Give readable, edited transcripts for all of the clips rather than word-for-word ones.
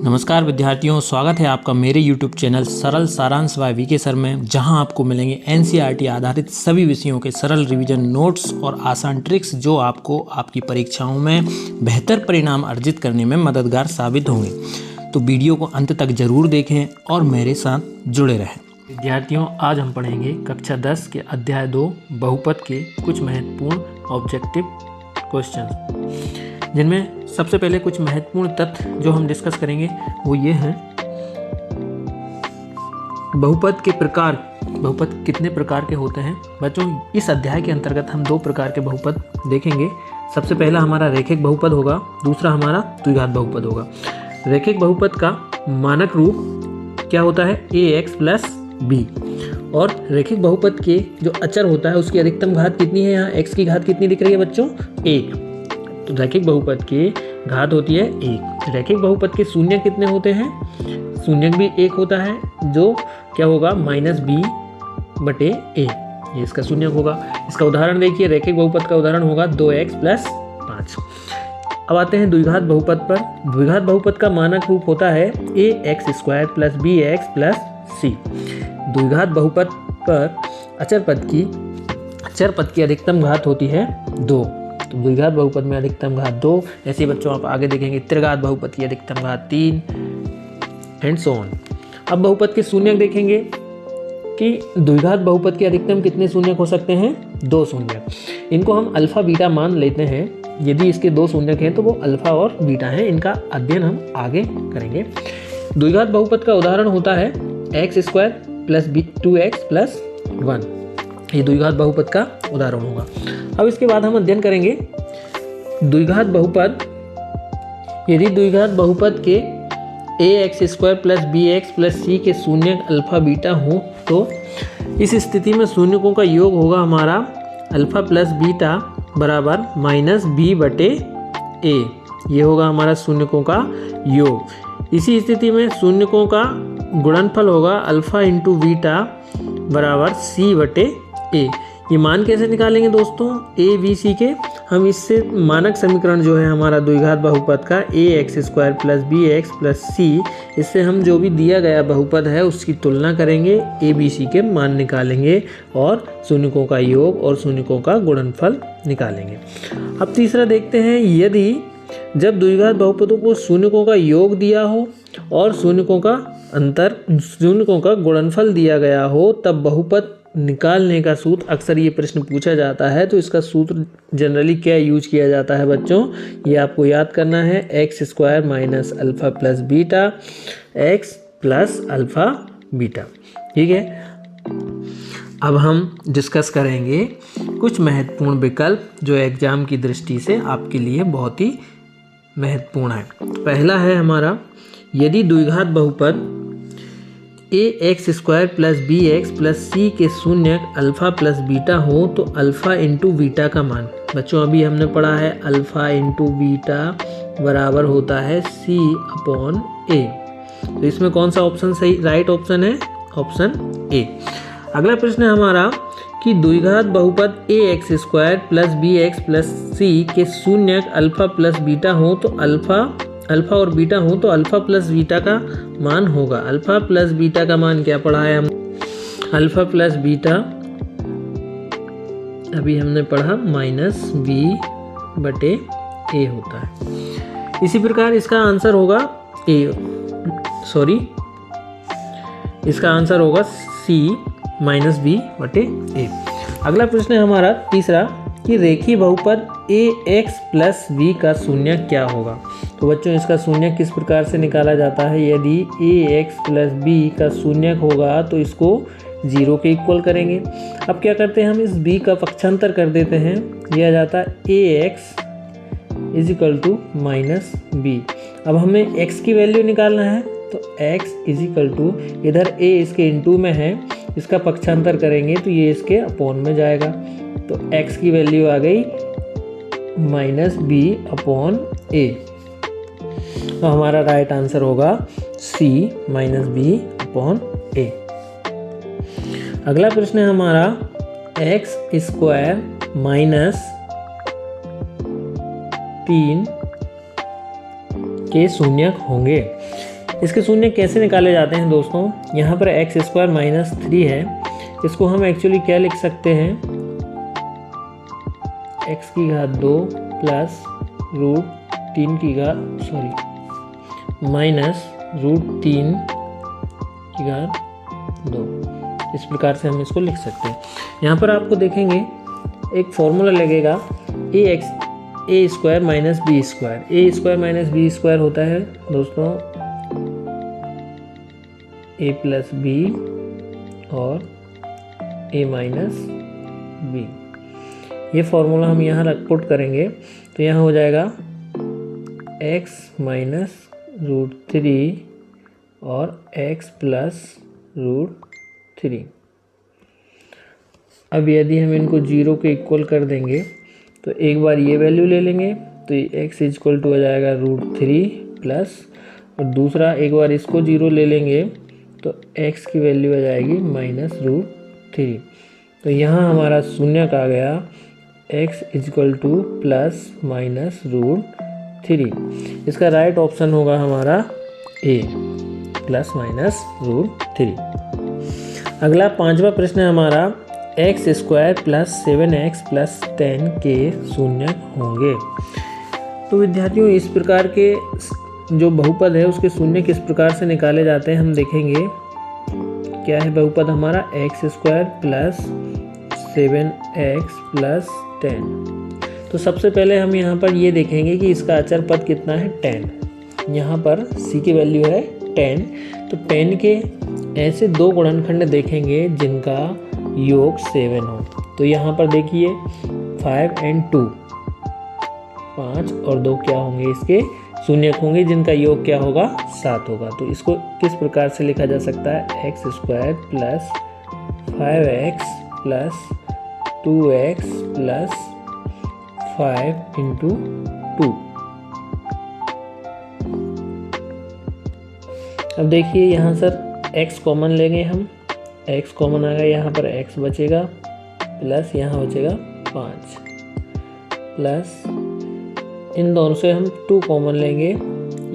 नमस्कार विद्यार्थियों, स्वागत है आपका मेरे YouTube चैनल सरल सारांश बाय वीके सर में, जहां आपको मिलेंगे NCERT आधारित सभी विषयों के सरल रिवीजन नोट्स और आसान ट्रिक्स जो आपको आपकी परीक्षाओं में बेहतर परिणाम अर्जित करने में मददगार साबित होंगे। तो वीडियो को अंत तक जरूर देखें और मेरे साथ जुड़े रहें। विद्यार्थियों, आज हम पढ़ेंगे कक्षा 10 के अध्याय 2 बहुपद के कुछ महत्वपूर्ण ऑब्जेक्टिव क्वेश्चन, जिनमें सबसे पहले कुछ महत्वपूर्ण तथ्य जो हम डिस्कस करेंगे वो ये हैं। बहुपद के प्रकार, बहुपद कितने प्रकार के होते हैं बच्चों। इस अध्याय के अंतर्गत हम 2 प्रकार के बहुपद देखेंगे। सबसे पहला हमारा रैखिक बहुपद होगा, दूसरा हमारा द्विघात बहुपद होगा। रैखिक बहुपद का मानक रूप क्या होता है? ax + b। और रैखिक बहुपद के जो अचर होता है उसकी अधिकतम घात कितनी है? यहाँ x की घात कितनी दिख रही है बच्चों? 1। तो रैखिक बहुपद की घात होती है 1। रैखिक बहुपद के शून्य कितने होते हैं? शून्य भी 1 होता है, जो क्या होगा? -b/a। ये इसका शून्य होगा। इसका उदाहरण देखिए, रैखिक बहुपद का उदाहरण होगा 2x + 5। अब आते हैं द्विघात बहुपद पर। द्विघात बहुपद का मानक रूप होता है ax² + bx + c। द्विघात बहुपद पर अचर पद की अधिकतम घात होती है 2। तो द्विघात बहुपद में अधिकतम घात 2। ऐसे बच्चों आप आगे देखेंगे त्रिघात बहुपद की अधिकतम घात 3 एंड सो ऑन। अब बहुपद के शून्यक देखेंगे कि द्विघात बहुपद के अधिकतम कितने शून्यक हो सकते हैं? 2 शून्यक। इनको हम अल्फा बीटा मान लेते हैं। यदि इसके 2 शून्यक हैं तो वो अल्फा और बीटा हैं। इनका अध्ययन हम आगे करेंगे। द्विघात बहुपद का उदाहरण होता है x² + 2x + 1। ये द्विघात बहुपद का उदाहरण होगा। अब इसके बाद हम अध्ययन करेंगे द्विघात बहुपद। यदि द्विघात बहुपद के ax² + bx + c के शून्यक अल्फा बीटा हो तो इस स्थिति में शून्यकों का योग होगा हमारा अल्फा + बीटा बराबर -b/a। ये होगा हमारा शून्यकों का योग। इसी स्थिति में शून्यकों का गुणनफल होगा अल्फा × बीटा बराबर c/a। ये मान कैसे निकालेंगे दोस्तों? a b c के हम इससे मानक समीकरण जो है हमारा द्विघात बहुपद का ax² + bx + c, इससे हम जो भी दिया गया बहुपद है उसकी तुलना करेंगे, a b c के मान निकालेंगे और शून्यकों का योग और शून्यकों का गुणनफल निकालेंगे। अब तीसरा देखते हैं, यदि जब द्विघात बहुपदों को शून्यकों का योग दिया हो और शून्यकों का गुणनफल दिया गया हो तब बहुपद निकालने का सूत्र, अक्सर ये प्रश्न पूछा जाता है। तो इसका सूत्र जनरली क्या यूज किया जाता है बच्चों? ये आपको याद करना है, x² - alpha + beta x + alpha beta. ठीक है। अब हम डिस्कस करेंगे कुछ महत्वपूर्ण विकल्प जो एग्जाम की दृष्टि से आपके लिए बहुत ही महत्वपूर्ण है। पहला है हमारा, यदि द्विघात बहुपद ax² + bx + c के शून्यक अल्फा + बीटा हो तो अल्फा × बीटा का मान, बच्चों अभी हमने पढ़ा है अल्फा × बीटा बराबर होता है c/a। तो इसमें कौन सा ऑप्शन सही राइट ऑप्शन है? Option A. अगला प्रश्न है हमारा कि द्विघात बहुपद ax² + bx + c के शून्यक अल्फा + बीटा हो तो अल्फा और बीटा हो तो अल्फा + बीटा का मान होगा। अल्फा + बीटा का मान क्या पढ़ा है हम? अल्फा + बीटा अभी हमने पढ़ा -b/a होता है। इसी प्रकार इसका आंसर होगा इसका आंसर होगा c -b/a। अगला प्रश्न है हमारा तीसरा कि रेखीय बहुपद ax + b का शून्यक क्या होगा? तो बच्चों इसका शून्यक किस प्रकार से निकाला जाता है? यदि ax + b का शून्यक होगा तो इसको 0 के इक्वल करेंगे। अब क्या करते हैं हम, इस b का पक्षांतर कर देते हैं। यह आ जाता है ax = -b। अब हमें x की वैल्यू निकालना है तो x इधर a इसके इनटू में है, इसका पक्षांतर करेंगे तो ये इसके अपॉन में जाएगा। तो x की वैल्यू आ गई -b/a। तो हमारा राइट आंसर होगा c -b/a। अगला प्रश्न है हमारा x² - 3 के शून्यक होंगे। इसके शून्य कैसे निकाले जाते हैं दोस्तों, यहाँ पर एक्स स्क्वायर माइनस 3 है, इसको हम एक्चुअली क्या लिख सकते हैं, एक्स की घात 2 प्लस √3 की घात माइनस √3 की घात 2। इस प्रकार से हम इसको लिख सकते हैं। यहाँ पर आपको देखेंगे एक फॉर्मूला लगेगा ए स्क्वायर माइनस बी स्क्वायर। ए स्क्वायर माइनस बी स्क्वायर होता है दोस्तों ए प्लस बी और ए माइनस बी। ये फॉर्मूला हम यहाँ पुट करेंगे तो यहाँ हो जाएगा x माइनस √3 और x प्लस √3। अब यदि हम इनको 0 के इक्वल कर देंगे तो एक बार ये वैल्यू ले लेंगे तो ये x इक्वल टू हो जाएगा √3 प्लस, और दूसरा एक बार इसको 0 ले लेंगे तो x की वैल्यू आ जाएगी माइनस √3। तो यहाँ हमारा शून्य आ गया x equal two plus minus √3। इसका राइट ऑप्शन होगा हमारा A प्लस माइनस √3। अगला 5वां प्रश्न है हमारा x square plus 7x plus 10 के शून्य होंगे। तो विद्यार्थियों इस प्रकार के जो बहुपद है उसके शून्य किस प्रकार से निकाले जाते हैं हम देखेंगे। क्या है बहुपद हमारा x square plus 7x plus 10। तो सबसे पहले हम यहाँ पर ये देखेंगे कि इसका अचर पद कितना है 10। यहाँ पर c की वैल्यू है 10, तो 10 के ऐसे दो गुणनखंड देखेंगे जिनका योग 7 हो। तो यहाँ पर देखिए 5 और 2, 5 और 2 क्या होंगे, इसके शून्य होंगे जिनका योग क्या होगा 7 होगा। तो इसको किस प्रकार से लिखा जा सकता है, x square plus 5x plus 2x plus 5 into 2। अब देखिए यहाँ सर x कॉमन लेंगे हम, x कॉमन आ गया, यहाँ पर x बचेगा प्लस यहाँ बचेगा 5 प्लस इन दोनों से हम 2 कॉमन लेंगे,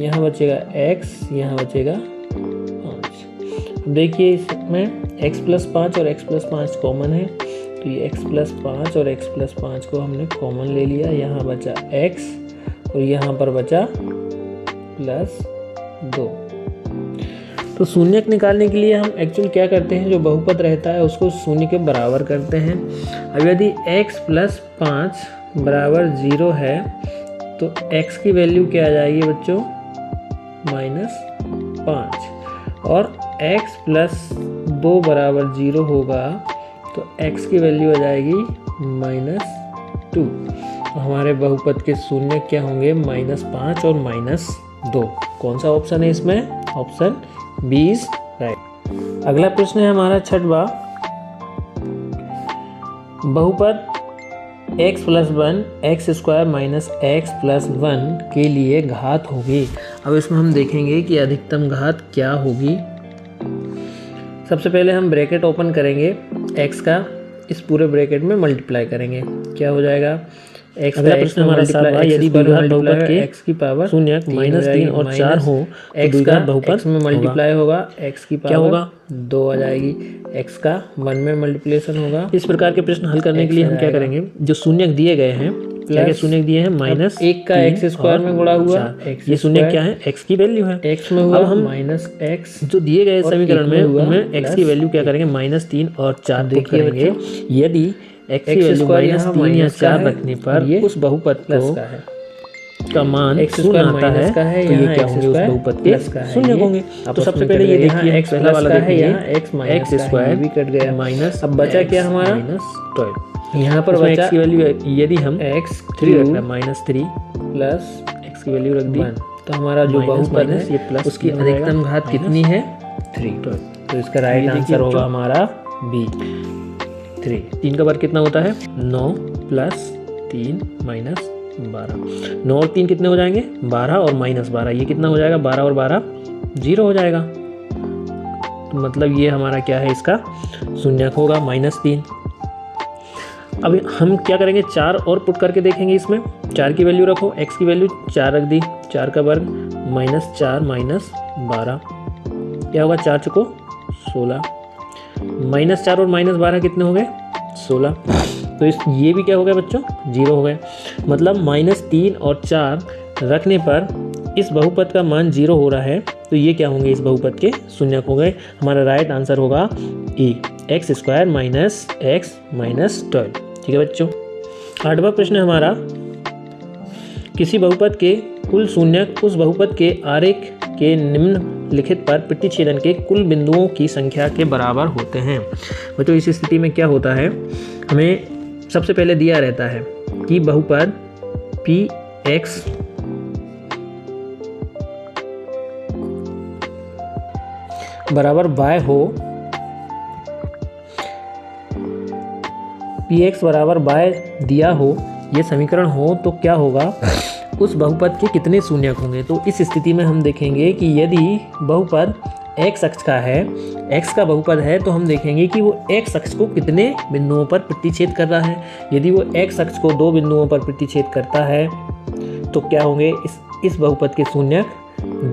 यहाँ बचेगा x, यहाँ बचेगा 5। देखिए इसमें x प्लस 5 और x प्लस 5 कॉमन है, तो ये x प्लस 5 और x प्लस 5 को हमने कॉमन ले लिया। यहाँ बचा x और यहाँ पर बचा प्लस 2। तो शून्यक निकालने के लिए हम एक्चुअल क्या करते हैं, जो बहुपद रहता है उसको शून्य के बराबर करते हैं। अब यदि x प्लस 5 बराबर 0 है तो x की वैल्यू क्या आ जाएगी बच्चों, -5, और x प्लस 2 बराबर 0 होगा तो x की वैल्यू आ जाएगी -2। तो हमारे बहुपद के शून्य क्या होंगे, -5 और -2। कौन सा ऑप्शन है इसमें, ऑप्शन बी इज राइट। अगला प्रश्न है हमारा 6वां, बहुपद x plus 1 x square minus x plus 1 के लिए घात होगी। अब इसमें हम देखेंगे कि अधिकतम घात क्या होगी। सबसे पहले हम ब्रैकेट ओपन करेंगे, x का इस पूरे ब्रैकेट में मल्टीप्लाई करेंगे, क्या हो जाएगा x। अगला प्रश्न हमारा 7वां, यदि द्विघात बहुपद के x की पावर शून्य -3 और 4 हो तो द्विघात बहुपद में मल्टीप्लाई होगा, x की पावर क्या होगा 2 आ जाएगी, x का 1 में मल्टीप्लिकेशन होगा। इस प्रकार के प्रश्न हल करने के लिए हम क्या करेंगे, जो शून्यक दिए गए हैं, क्या शून्यक दिए हैं, -1 का x स्क्वायर में गुणा हुआ, ये शून्य क्या है, x की वैल्यू है, x में हुआ। अब हम -x जो दिए गए समीकरण में उनमें x की वैल्यू क्या करेंगे, -3 और 4 देखिए। यदि x की वैल्यू -3 या 4 रखने पर उस बहुपद का मान शून्य आता है तो ये क्या होंगे, उस बहुपद के शून्य होंगे। तो सबसे पहले ये देखिए पहला वाला देखिए एक्स स्क्वायर भी कट गया माइनस, अब बचा क्या हमारा -12। यहाँ पर बचा x की वैल्यू यदि हम x3 रखना -3 प्लस x की वैल्यू रख दी तो हमारा जो बहुपद है ये प्लस उसकी अधिकतम घात कितनी है 3। तो इसका राइट आंसर होगा हमारा बी 3। 3 का वर्ग कितना होता है 9 प्लस 3 माइनस 12। 9 और 3 कितने हो जाएंगे 12 और -12, ये कितना हो जाएगा 12 और 12 0 हो जाएगा। तो मतलब ये हमारा क्या है, इसका शून्यक होगा -3। अब हम क्या करेंगे, 4 और पुट करके देखेंगे। इसमें 4 की वैल्यू रखो, x की वैल्यू 4 रख दी, 4 का वर्ग -4 -12 क्या होगा, 4 चुको 16, -4 और -12 कितने हो गए 16। तो ये भी क्या हो गया बच्चों, 0 हो गए। मतलब -3 और 4 रखने पर इस बहुपद का मान 0 हो रहा है, तो ये क्या होंगे, इस बहुपद के शून्यक हो गए। हमारा राइट आंसर होगा ए, x² - x - 12। ठीक है बच्चों। 8वां प्रश्न है हमारा, किसी बहुपद के कुल शून्यक उस बहुपद के आरेख के निम्नलिखित पर प्रतिच्छेदन के कुल बिंदुओं की संख्या के बराबर होते हैं। बच्चों इस स्थिति में क्या होता है, हमें सबसे पहले दिया रहता है कि बहुपद Px बराबर y हो, Px बराबर y दिया हो, ये समीकरण हो, तो क्या होगा, उस बहुपद के कितने शून्यक होंगे। तो इस स्थिति में हम देखेंगे कि यदि बहुपद x अक्ष का है, x का बहुपद है, तो हम देखेंगे कि वो x अक्ष को कितने बिंदुओं पर प्रतिच्छेद कर रहा है। यदि वो x अक्ष को 2 बिंदुओं पर प्रतिच्छेद करता है तो क्या होंगे, इस बहुपद के शून्यक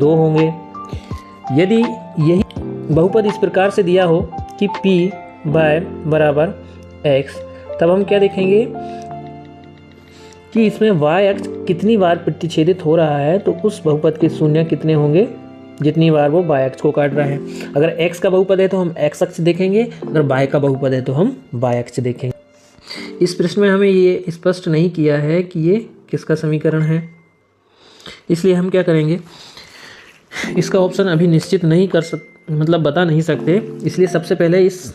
2 होंगे। यदि यही बहुपद इस प्रकार से दिया हो कि p बराबर x, तब हम क्या देखेंगे कि इसमें y अक्ष कितनी बार प्रतिच्छेदित हो रहा है, तो उस बहुपद के शून्य कितने होंगे, जितनी बार वो y अक्ष को काट रहा है। अगर x का बहुपद है तो हम x अक्ष देखेंगे, अगर y का बहुपद है तो हम y अक्ष देखेंगे। इस प्रश्न में हमें ये स्पष्ट नहीं किया है कि ये किसका समीकरण है, इसलिए हम क्या करेंगे, इसका ऑप्शन अभी निश्चित नहीं मतलब बता नहीं सकते। इसलिए सबसे पहले इस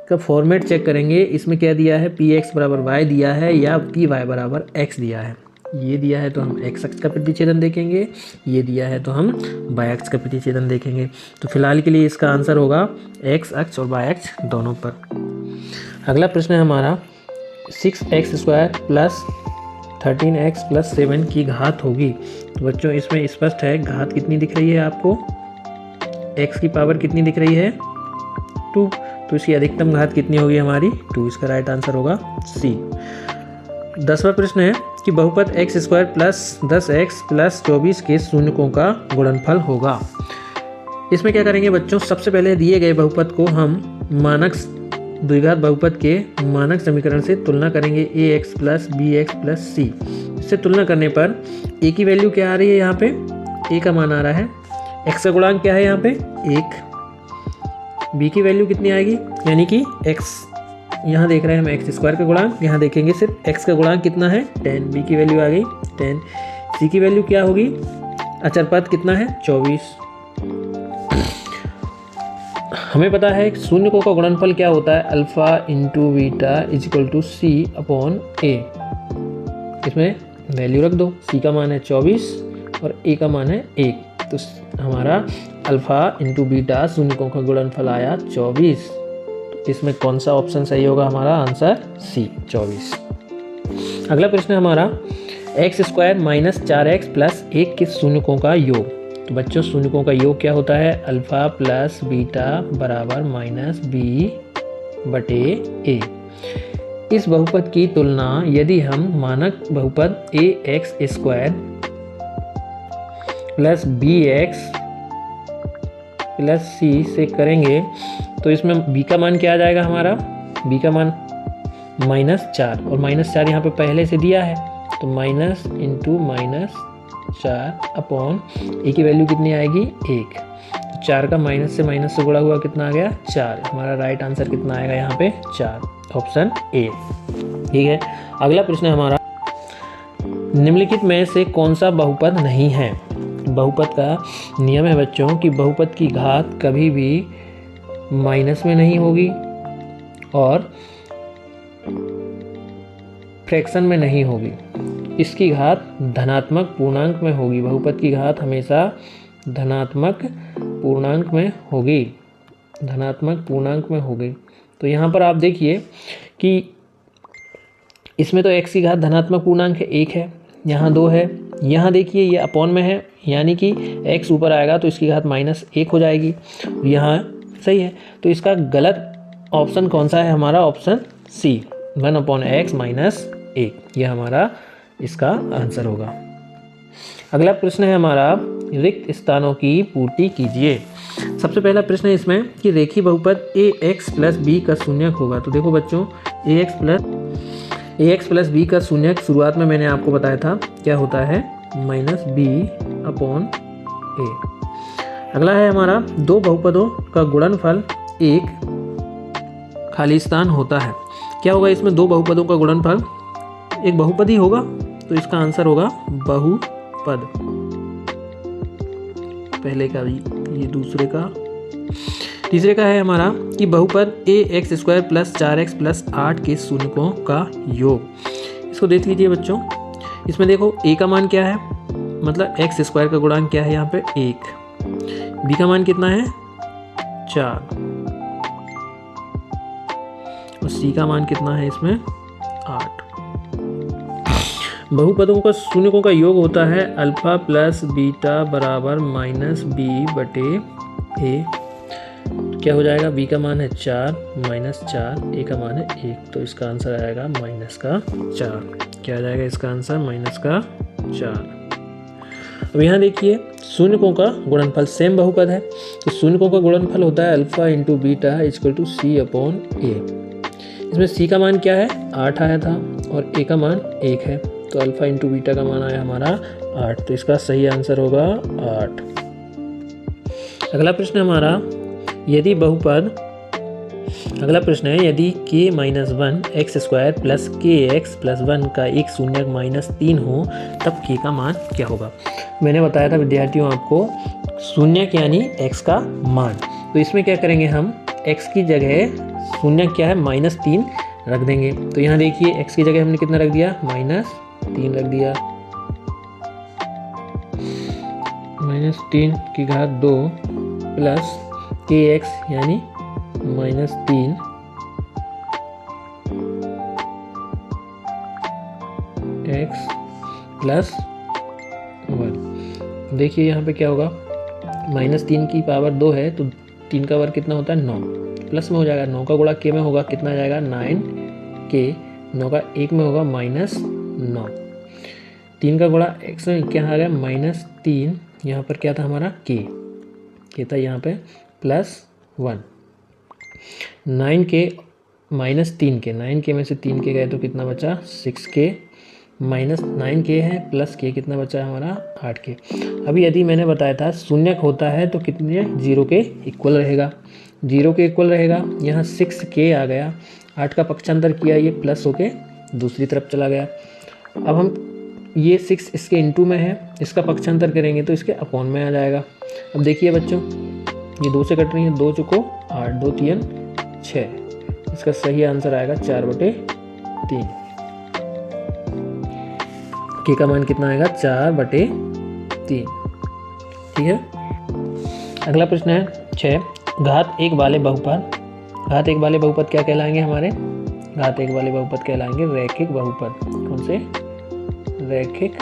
का फॉर्मेट चेक करेंगे, इसमें क्या दिया है, Px बराबर y दिया है या Py बराबर x दिया है। ये दिया है तो हम x अक्ष का प्रतिच्छेदन देखेंगे, ये दिया है तो हम y अक्ष का प्रतिच्छेदन देखेंगे। तो फिलहाल के लिए इसका आंसर होगा x अक्ष और y अक्ष दोनों पर। अगला प्रश्न है हमारा, 6x² + 13x + 7 की घात होगी। तो बच्चों इसमें स्पष्ट है, घात कितनी दिख रही है आपको, x की पावर कितनी दिख रही है 2, तो इसकी अधिकतम घात कितनी होगी हमारी 2। इसका राइट आंसर होगा सी। 10वां प्रश्न है कि बहुपद x² + 10x + 24 के शून्यकों का गुणनफल होगा। इसमें क्या करेंगे बच्चों, सबसे पहले दिए गए बहुपद को हम मानक द्विघात बहुपद के मानक समीकरण से तुलना करेंगे, ax + bx + c। इससे तुलना करने पर a की वैल्यू क्या आ रही है, यहाँ पे a का मान आ रहा है, x का गुणांक क्या है यहाँ पे 1, b की वैल्यू कितनी आएगी, यानी कि x, यहाँ देख रहे हैं हम x² का गुणांक, यहाँ देखेंगे सिर्फ x का गुणांक कितना है 10, b की वैल्यू आ गई 10, c की वैल्यू क्या होगी, अचर पद कितना है 24। हमें पता है शून्यकों का गुणनफल क्या होता है, अल्फा इंटू बीटा = c/a। इसमें वैल्यू रख दो, c का मान है 24 और a का मान है 1, तो हमारा अल्फा इंटू बीटा शून्यकों का गुणनफल आया 24। तो इसमें कौन सा ऑप्शन सही होगा, हमारा आंसर सी 24। अगला प्रश्न है हमारा, x² - 4x + 1 के शून्यकों का योग। तो बच्चों शून्यकों का योग क्या होता है, अल्फा + बीटा बराबर -b/a। इस बहुपद की तुलना यदि हम मानक बहुपद ax² + bx + c से करेंगे, तो इसमें b का मान क्या आ जाएगा हमारा, b का मान -4, और -4 यहाँ पे पहले से दिया है, तो माइनस इंटू -4 a की वैल्यू कितनी आएगी 1। तो 4 का माइनस से गुणा हुआ कितना आ गया 4। हमारा राइट आंसर कितना आएगा यहाँ पे 4, ऑप्शन ए। ठीक है। अगला प्रश्न है हमारा, निम्नलिखित में से कौन सा बहुपद नहीं है। बहुपद का नियम है बच्चों कि बहुपद की घात कभी भी माइनस में नहीं होगी और फ्रैक्शन में नहीं होगी, इसकी घात धनात्मक पूर्णांक में होगी। बहुपद की घात हमेशा धनात्मक पूर्णांक में होगी, धनात्मक पूर्णांक में होगी। तो यहाँ पर आप देखिए कि इसमें तो x की घात धनात्मक पूर्णांक है 1 है, यहाँ 2 है, यहाँ देखिए ये अपॉन में है, यानी कि x ऊपर आएगा तो इसकी घात -1 हो जाएगी, यहाँ सही है। तो इसका गलत ऑप्शन कौन सा है, हमारा ऑप्शन सी 1/x - 1, यह हमारा इसका आंसर होगा। अगला प्रश्न है हमारा, रिक्त स्थानों की पूर्ति कीजिए। सबसे पहला प्रश्न है इसमें कि रेखीय बहुपद ax प्लस बी का शून्यक होगा। तो देखो बच्चों, ax प्लस बी का शून्यक शुरुआत में मैंने आपको बताया था क्या होता है, माइनस बी अपॉन ए। अगला है हमारा, दो बहुपदों का गुणनफल एक खाली स्थान होता है। क्या होगा इसमें, दो बहुपदों का गुणनफल एक बहुपद ही होगा, तो इसका आंसर होगा बहुपद। पहले का भी, ये दूसरे का। तीसरे का है हमारा कि बहुपद ax² प्लस 4x प्लस 8 के शून्यकों का योग। इसको देख लीजिए बच्चों, इसमें देखो a का मान क्या है, मतलब x² का गुणांक क्या है यहाँ पे 1, b का मान कितना है 4 और c का मान कितना है इसमें 8। बहुपदों का शून्यकों का योग होता है अल्फा प्लस बीटा बराबर माइनस बी बटे ए। क्या हो जाएगा, b का मान है 4 माइनस 4, a का मान है 1, तो इसका आंसर आएगा माइनस का 4। क्या आ जाएगा इसका आंसर, माइनस का 4। अब यहाँ देखिए, शून्यकों का गुणनफल सेम बहुपद है, तो शून्यकों का गुणनफल होता है alpha into beta equal to C upon A. इसमें c का मान क्या है 8 आया था और a का मान 1 है, तो अल्फा इंटू बीटा का मान आया हमारा 8, तो इसका सही आंसर होगा 8। अगला प्रश्न हमारा, यदि बहुपद, अगला प्रश्न है यदि k-1 x² plus kx plus 1 का एक शून्यक -3 हो तब k का मान क्या होगा। मैंने बताया था विद्यार्थियों आपको शून्यक यानी x का मान, तो इसमें क्या करेंगे हम, x की जगह शून्यक क्या है -3 रख देंगे। तो यहाँ देखिए x की जगह हमने कितना रख दिया, -3 रख दिया, -3 की घात 2 प्लस kx यानी -3 x प्लस 1। देखिए यहाँ पे क्या होगा, -3 की पावर 2 है तो 3 का वर्ग कितना होता है 9, प्लस में हो जाएगा 9 का गुणा k में होगा कितना आ जाएगा 9k, 9 का 1 में होगा -9, 3 का गुणा x में क्या आ गया -3, यहाँ पर क्या था हमारा k था यहाँ पे प्लस 1, 9k -3k, 9k में से 3k गए तो कितना बचा 6k, -9k है प्लस k कितना बचा हमारा 8k। अभी यदि मैंने बताया था शून्यक होता है तो कितने 0 के इक्वल रहेगा, 0 के इक्वल रहेगा, यहाँ 6k आ गया, 8 का पक्षांतर किया ये प्लस होके दूसरी तरफ चला गया। अब हम ये 6 इसके इनटू में है, इसका पक्षांतर करेंगे तो इसके अपॉन में आ जाएगा। अब देखिए बच्चों, ये 2 से कट रही है, 2 चुको 8, 2 3 6, इसका सही आंसर आएगा 4/3। k का मान कितना आएगा 4/3, ठीक है। अगला प्रश्न है 6, घात 1 वाले बहुपद, घात 1 वाले बहुपद क्या कहलाएंगे हमारे, घात 1 वाले बहुपद कहलाएंगे रैखिक बहुपद। कौन से, रैखिक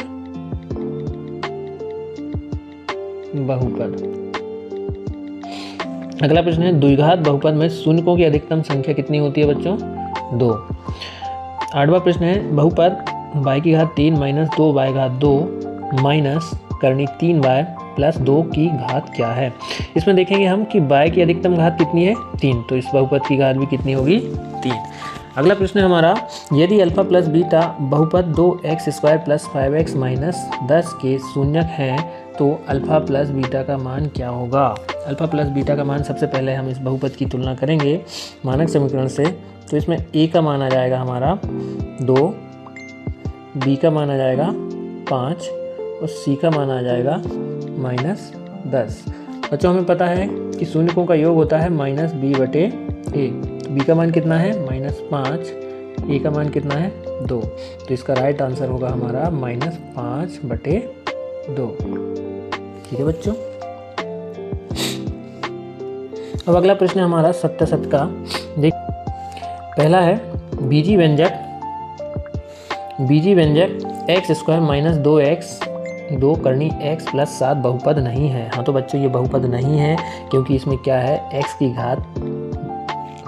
बहुपद। अगला प्रश्न है, द्विघात बहुपद में शून्यकों की अधिकतम संख्या कितनी होती है बच्चों, 2। 8वां प्रश्न है, बहुपद y की घात 3 माइनस 2y घात 2 माइनस करनी 3y प्लस 2 की घात क्या है। इसमें देखेंगे हम कि y की अधिकतम घात कितनी है 3, तो इस बहुपद की घात भी कितनी होगी 3। अगला प्रश्न है हमारा, यदि अल्फा प्लस बीटा बहुपद 2x² प्लस 5x माइनस 10 के शून्यक हैं तो अल्फा प्लस बीटा का मान क्या होगा। अल्फा प्लस बीटा का मान, सबसे पहले हम इस बहुपद की तुलना करेंगे मानक समीकरण से, तो इसमें a का मान आ जाएगा हमारा 2, b का मान आ जाएगा 5 और c का मान आ जाएगा -10। बच्चों हमें पता है कि शून्यकों का योग होता है -b/a, तो b का मान कितना है -5, a का मान कितना है 2, तो इसका राइट आंसर होगा हमारा -5/2, ठीक है बच्चों। अब अगला प्रश्न हमारा 77 का, देख पहला है, बीजी व्यंजक x² माइनस 2x 2 करनी x प्लस 7 बहुपद नहीं है। हाँ तो बच्चों ये बहुपद नहीं है क्योंकि इसमें क्या है, x की घात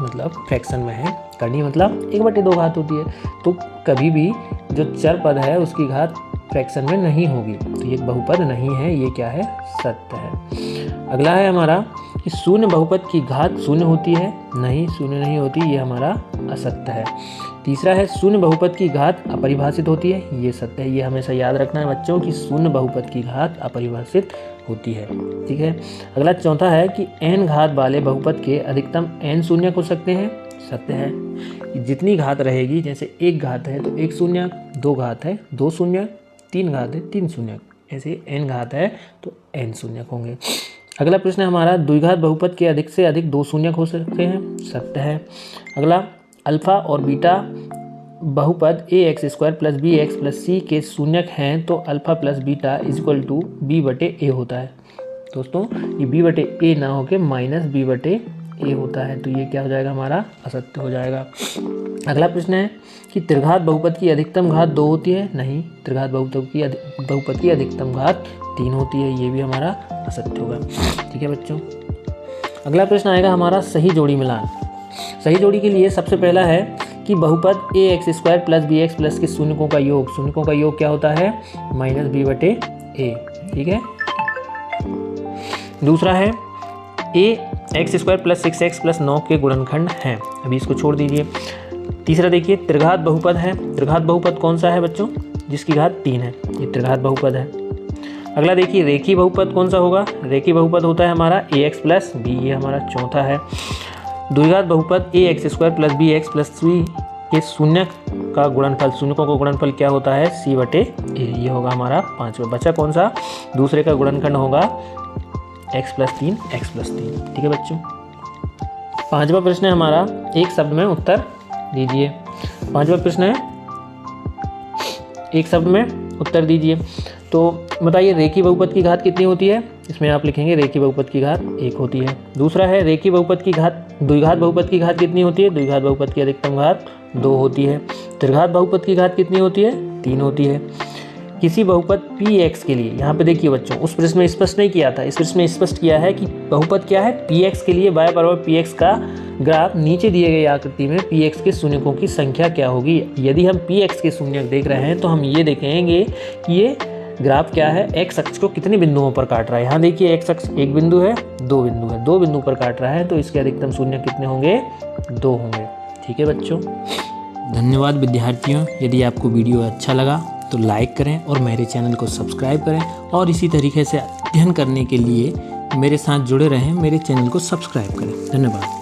मतलब फ्रैक्शन में है, करनी मतलब 1/2 घात होती है, तो कभी भी जो चर पद है उसकी घात फ्रैक्शन में नहीं होगी, तो ये बहुपद नहीं है, ये क्या है, सत्य है। अगला है हमारा कि शून्य बहुपद की घात शून्य होती है, नहीं शून्य नहीं होती, ये हमारा असत्य है। तीसरा है शून्य बहुपद की घात अपरिभाषित होती है, ये सत्य है। ये हमेशा याद रखना है बच्चों कि शून्य बहुपद की घात अपरिभाषित होती है, ठीक है। अगला चौथा है कि n घात वाले बहुपद के अधिकतम n शून्यक हो सकते हैं, सत्य है। जितनी घात रहेगी, जैसे एक घात है तो एक शून्यक, दो घात है दो शून्यक, तीन घात है तीन शून्यक, ऐसे n घात है तो n शून्यक होंगे। अगला प्रश्न है हमारा द्विघात बहुपद के अधिक से अधिक दो शून्यक हो सकते हैं, सत्य है। अगला अल्फा और बीटा बहुपद ax² plus bx plus c के शून्यक हैं तो alpha plus beta equal to b/a होता है। दोस्तों ये b/a ना होके -b/a होता है, तो ये क्या हो जाएगा, हमारा असत्य हो जाएगा। अगला प्रश्न है कि त्रिघात बहुपद की अधिकतम घात 2 होती है, नहीं त्रिघात बहुपद की अधिकतम घात 3 होती है, ये भी हमारा असत्य होगा, ठीक है बच्चों। अगला प्रश्न आएगा हमारा सही जोड़ी मिलान। सही जोड़ी के लिए सबसे पहला है कि बहुपद ax² प्लस bx प्लस के शून्यकों का योग क्या होता है, -b/a, ठीक है। दूसरा है ax² प्लस 6x प्लस 9 के गुणनखंड हैं, अभी इसको छोड़ दीजिए। तीसरा देखिए त्रिघात बहुपद है, त्रिघात बहुपद कौन सा है बच्चों, जिसकी घात 3 है, ये त्रिघात बहुपद है। अगला देखिए रेखीय बहुपद कौन सा होगा, रेखीय बहुपद होता है हमारा ax प्लस b, ये हमारा चौथा है। द्विघात बहुपद ax² plus bx plus c के शून्यक का गुणनफल, शून्यकों का गुणनफल क्या होता है, c/a, ये होगा हमारा पांचवा। बचा कौन सा, दूसरे का गुणनखंड होगा x प्लस 3 x प्लस 3, ठीक है बच्चों। पांचवा प्रश्न है हमारा एक शब्द में उत्तर दीजिए। पांचवा प्रश्न है एक शब्द में उत्तर दीजिए। तो बताइए रेखीय बहुपद की घात कितनी होती है, इसमें आप लिखेंगे रेखीय बहुपद की घात 1 होती है। दूसरा है रेखीय बहुपद की घात, द्विघात बहुपद की घात कितनी होती है, द्विघात बहुपद की अधिकतम घात 2 होती है। त्रिघात बहुपद की घात कितनी होती है, 3 होती है। किसी बहुपद px के लिए, यहाँ पे देखिए बच्चों उस प्रश्न में स्पष्ट नहीं किया था, इस प्रश्न में स्पष्ट किया है कि बहुपद क्या है, px के लिए y बराबर px का ग्राफ नीचे दिए गए आकृति में px के शून्यकों की संख्या क्या होगी। यदि हम px के शून्यक देख रहे हैं तो हम ये देखेंगे कि ये ग्राफ क्या है, x अक्ष को कितने बिंदुओं पर काट रहा है। यहाँ देखिए x अक्ष एक बिंदु है, दो बिंदु है, दो बिंदु पर काट रहा है, तो इसके अधिकतम शून्य कितने होंगे, 2 होंगे, ठीक है बच्चों। धन्यवाद विद्यार्थियों, यदि आपको वीडियो अच्छा लगा तो लाइक करें और मेरे चैनल को सब्सक्राइब करें और इसी तरीके से अध्ययन करने के लिए मेरे साथ जुड़े रहें, मेरे चैनल को सब्सक्राइब करें। धन्यवाद।